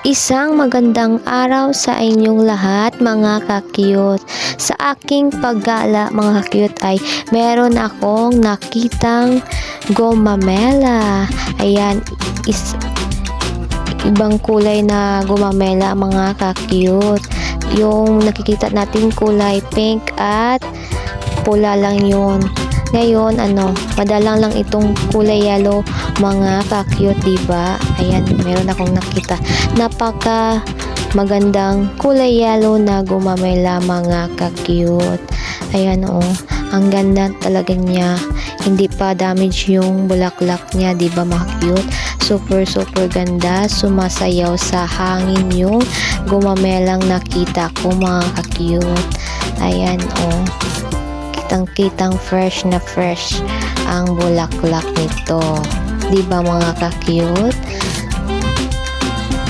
Isang magandang araw sa inyong lahat mga ka-cute. Sa aking paggala mga ka-cute ay meron akong nakitang gomamela. Ayan, ibang kulay na gomamela mga ka-cute. Yung nakikita natin kulay pink at pula lang yun. Ngayon, madalang lang itong kulay yellow mga ka-cute, diba? Ayan, meron akong nakita. Napaka magandang kulay yellow na gumamela mga ka-cute. Ayan, ang ganda talaga niya. Hindi pa damage yung bulaklak niya, diba mga cute? Super ganda. Sumasayaw sa hangin yung gumamelang nakita ko mga ka-cute. Ayan, kitang fresh na fresh ang bulaklak nito. Diba mga ka-cute?